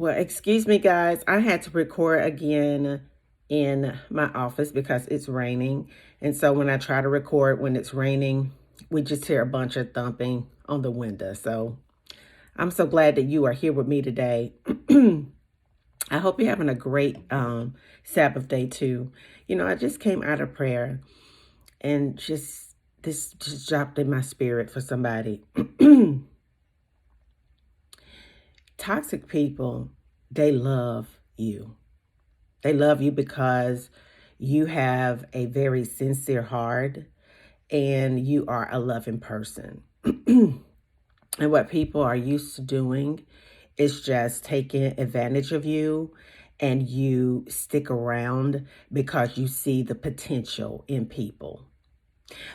Well, excuse me, guys. I had to record again in my office because it's raining. And so when I try to record when it's raining, we just hear a bunch of thumping on the window. So I'm so glad that you are here with me today. I hope you're having a great Sabbath day too. I just came out of prayer and this just dropped in my spirit for somebody. Toxic people, they love you. They love you because you have a very sincere heart and you are a loving person. And what people are used to doing is just taking advantage of you, and you stick around because you see the potential in people.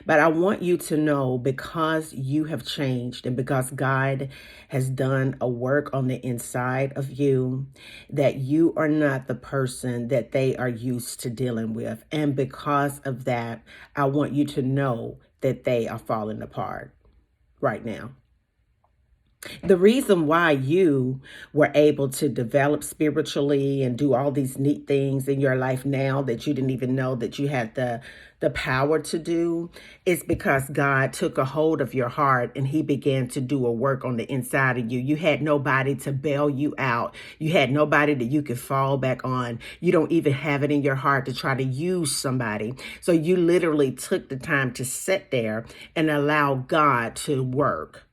But I want you to know, because you have changed and because God has done a work on the inside of you, that you are not the person that they are used to dealing with. And because of that, I want you to know that they are falling apart right now. The reason why you were able to develop spiritually and do all these neat things in your life now that you didn't even know that you had the power to do is because God took a hold of your heart and he began to do a work on the inside of you. You had nobody to bail you out. You had nobody that you could fall back on. You don't even have it in your heart to try to use somebody. So you literally took the time to sit there and allow God to work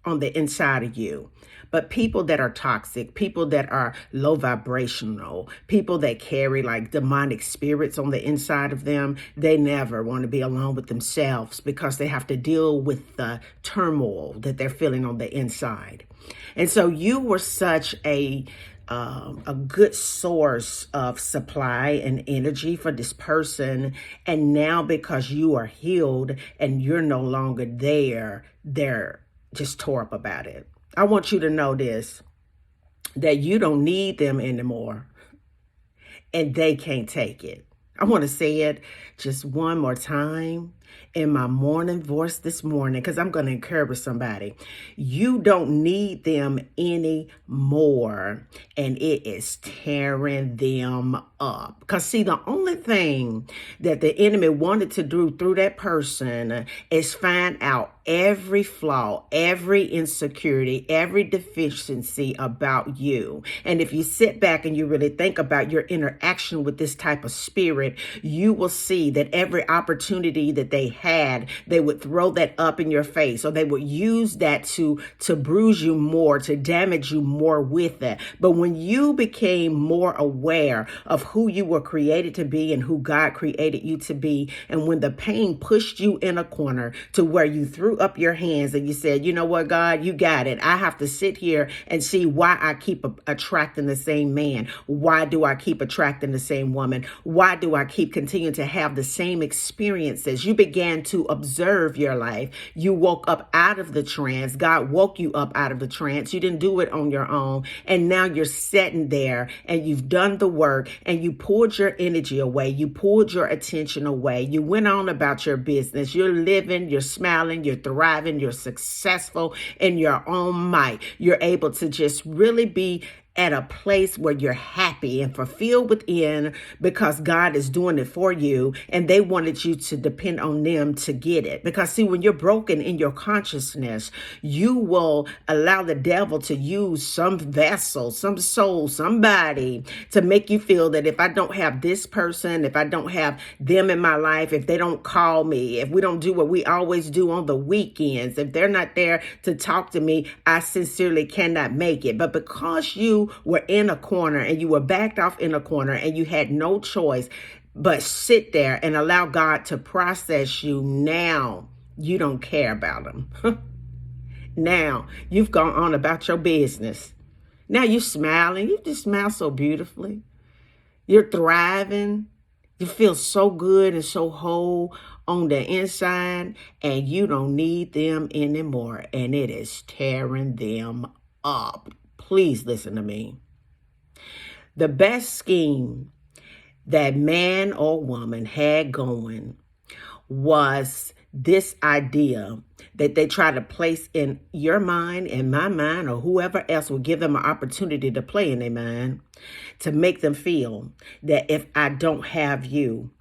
on the inside of you. But people that are toxic, people that are low vibrational, people that carry like demonic spirits on the inside of them, they never want to be alone with themselves because they have to deal with the turmoil that they're feeling on the inside. And so you were such a good source of supply and energy for this person. And now because you are healed and you're no longer there, they're just tore up about it. I want you to know this, that you don't need them anymore and they can't take it. I want to say it just one more time in my morning voice this morning, because I'm going to encourage somebody. You don't need them anymore, and it is tearing them up. Because see, the only thing that the enemy wanted to do through that person is find out every flaw, every insecurity, every deficiency about you. And if you sit back and you really think about your interaction with this type of spirit, you will see that every opportunity that they had, they would throw that up in your face, or they would use that to bruise you more, to damage you more with it. But when you became more aware of who you were created to be and who God created you to be, and when the pain pushed you in a corner to where you threw up your hands and you said, you know what, God, you got it. I have to sit here and see why I keep attracting the same man. Why do I keep attracting the same woman? Why do I keep continuing to have the same experiences? You began to observe your life. You woke up out of the trance. God woke you up out of the trance. You didn't do it on your own. And now you're sitting there and you've done the work and you pulled your energy away. You pulled your attention away. You went on about your business. You're living, you're smiling, you're thriving, you're successful in your own might. You're able to just really be at a place where you're happy and fulfilled within because God is doing it for you, and they wanted you to depend on them to get it. Because see, when you're broken in your consciousness, you will allow the devil to use some vessel, some soul, somebody to make you feel that if I don't have this person, if I don't have them in my life, if they don't call me, if we don't do what we always do on the weekends, if they're not there to talk to me, I sincerely cannot make it. But because you were in a corner and you were backed off in a corner and you had no choice but sit there and allow God to process you, now you don't care about them. Now you've gone on about your business. Now you're smiling. You just smile so beautifully. You're thriving. You feel so good and so whole on the inside, and you don't need them anymore, and it is tearing them up. Please listen to me. The best scheme that man or woman had going was this idea that they try to place in your mind and my mind, or whoever else will give them an opportunity to play in their mind, to make them feel that if I don't have you,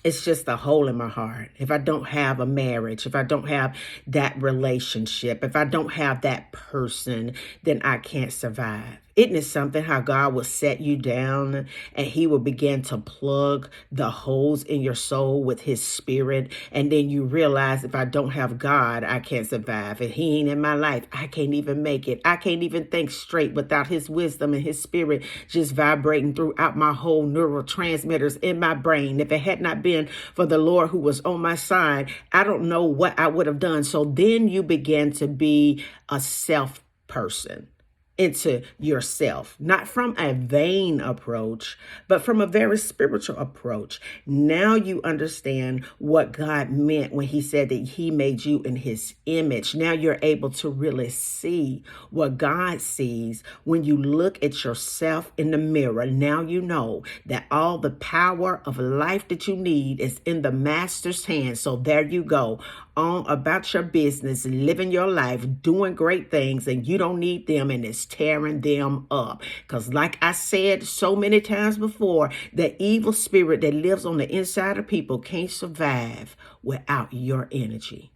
it's just a hole in my heart. If I don't have a marriage, if I don't have that relationship, if I don't have that person, then I can't survive. Isn't it something how God will set you down and he will begin to plug the holes in your soul with his spirit? And then you realize, if I don't have God, I can't survive. If he ain't in my life, I can't even make it. I can't even think straight without his wisdom and his spirit just vibrating throughout my whole neurotransmitters in my brain. If it had not been for the Lord who was on my side, I don't know what I would have done. So then you begin to be a self person into yourself, not from a vain approach, but from a very spiritual approach. Now you understand what God meant when he said that he made you in his image. Now you're able to really see what God sees when you look at yourself in the mirror. Now you know that all the power of life that you need is in the master's hand. So there you go, on about your business, living your life, doing great things, and you don't need them, and it's tearing them up. Because like I said so many times before, the evil spirit that lives on the inside of people can't survive without your energy.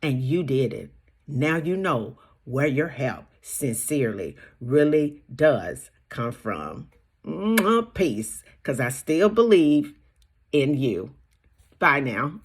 And you did it. Now you know where your help sincerely really does come from. Peace, because I still believe in you. Bye now.